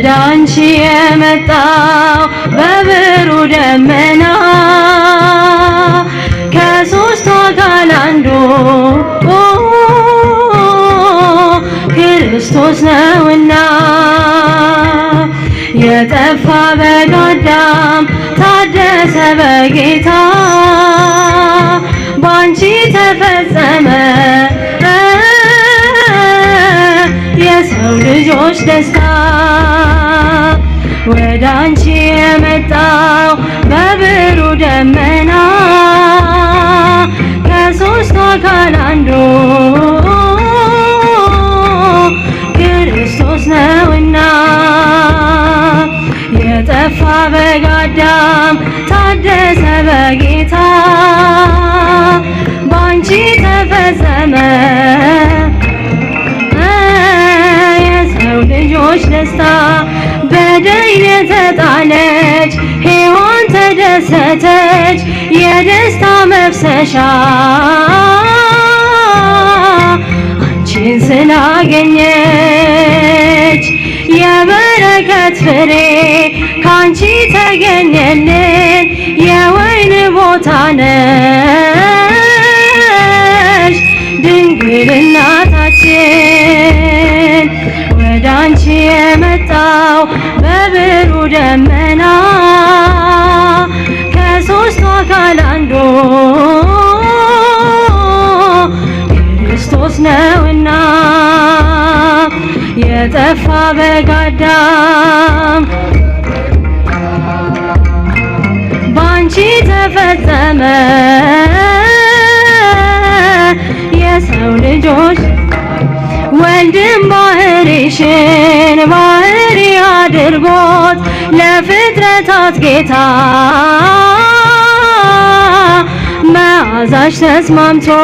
ወደ አንቺ የመጣው በብሩ ደመና ከሦስቱ አካል አንዱ ክርስቶስ ነውና የጠፋ በግ አዳም ታደሰ በጌታ ባንቺ ተፈጸመ የሰው ልጆች ደስታ ወደ አንቺ የመጣው በብሩ ደመና ከሦስቱ አካል አንዱ ክርስቶስ ነውና የጠፋ በግ አዳም ታደሰ በጌታ ባንቺ ተፈጸመ የሰው ልጆች ደስታ በደይን ተጣለች ሔዋን ተደሰተች የደስታ መፍሰሻ አንቺን ስላገኘች የበረከት ፍሬ ካንቺ ተገኘልን የወይን ቦታ ነሽ ድንግል እናታችን ወደ አንቺ የመጣው በብሩ ደመና ከሦስቱ አካል አንዱ ክርስቶስ ነውና የጠፋ በግ አዳም ባንቺ ተፈጸመ የሰው ልጆች ወልድም ባህሪሽን ባህሪ አድርጎት ለፍጥረታት ጌታ መዓዛሽ ተስማምቶት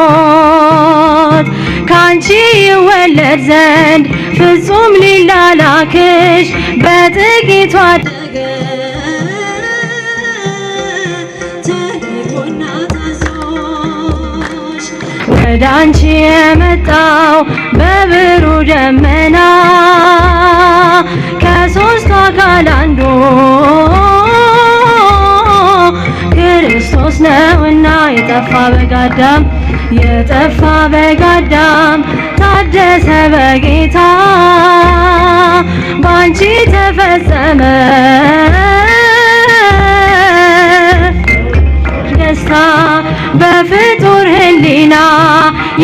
ካንቺ ይወለድ ዘንድ ፍጹም ሊላላክሽ በጥቂቱ አደገ ተልኮና ታዞሽ ወደ አንቺ የመጣው በብሩ ደመና ከሦስቱ አካል አንዱ ክርስቶስ ነውና የጠፋ በግ አዳም የጠፋ በግ አዳም ታደሰ በጌታ ባንቺ ተፈጸመ ደስታ በፍጡር ሕሊና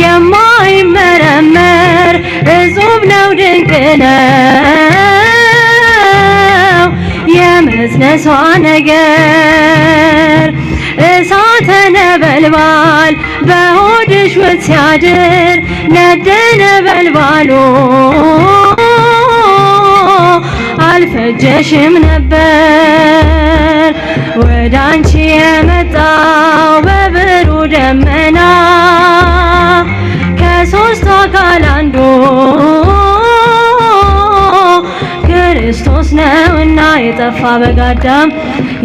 የማይመረመር እጹብ ነው ድንቅ ነው የመጽነሷ ነገር እሳተ ነበልባል በሆድሽ ውስጥ ሲያድር ነደ ነበልባሉ አልፈጀሽም ነበር ወደ አንቺ የመጣው በብሩ ደመና ከሦስቱ አካል አንዱ ክርስቶስ ነውና የጠፋ በግ አዳም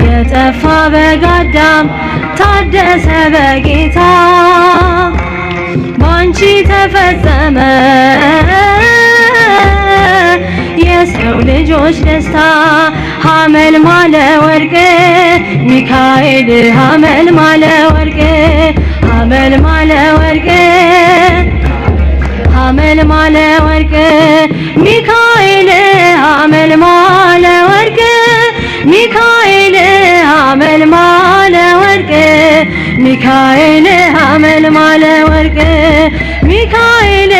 የጠፋ በግ አዳም ታደሰ በጌታ ባንቺ ተፈጸመ የሰው ልጆች ደስታ ሐመልማለ ወርቅ ሚካኤል ሐመልማለ ወርቅ ሐመልማለ ወርቅ ሐመልማለ ወርቅ ሚካኤል ሐመልማለ ወርቅ ሚካኤል ሐመልማለ ወርቅ ሚካኤል ሐመልማለ ወርቅ ሚካኤል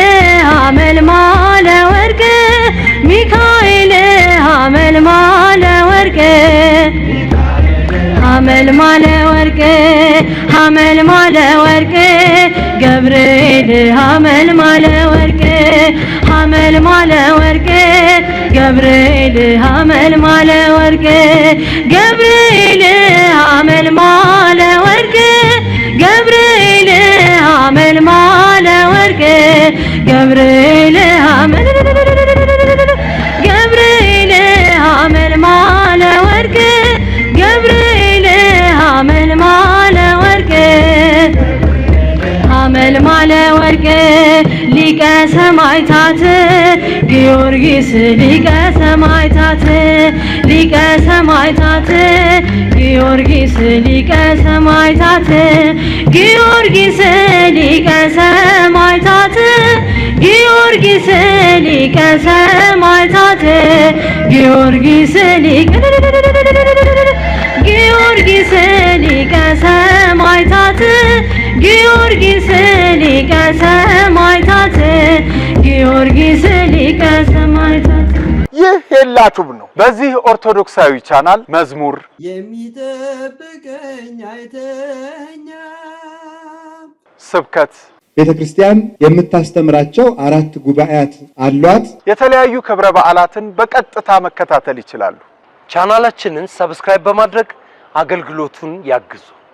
ሐመልማለ ወርቅ ሚካኤል ሐመልማለ ወርቅ ሐመልማለ ወርቅ ሐመልማለ ወርቅ ገብርኤል ሐመልማለ ወርቅ ሐመልማለ ወርቅ ገብርኤል ሐመልማለ ወርቅ ገብርኤል ሐመልማለ ወርቅ ገብርኤል ሐመልማለ ወርቅ ገብርኤል ገብርኤል ሐመልማለ ወርቅ ገብርኤል ሐመልማለ ወርቅ ሐመልማለ ወርቅ ሊቀ ሰማዕታት ጊዮርጊስ ሊቀ ሰማዕታት ሊቀ ሰማዕታት ጊዮርጊስ ሊቀ ሰማዕታት ጊዮርጊስ ሊቀ ሰማዕታት ጊዮርጊስ ሊቀ ሰማዕታት ጊዮርጊስ ሊቀ ሰማዕታት ጊዮርጊስ ሊቀ ሰማዕታት ጊዮርጊስ ሊቀ ሰማዕታት። ይህ ሄላቱብ ነው። በዚህ ኦርቶዶክሳዊ ቻናል መዝሙር የሚጠብቀኝ አይተኛ ስብከት ቤተክርስቲያን የምታስተምራቸው 4 ጉባኤያት አሏት። የተለያዩ ክብረ በዓላትን በቀጥታ መከታተል ይችላሉ። ቻናላችንን ሰብስክራይብ በማድረግ አገልግሎቱን ያግዙ።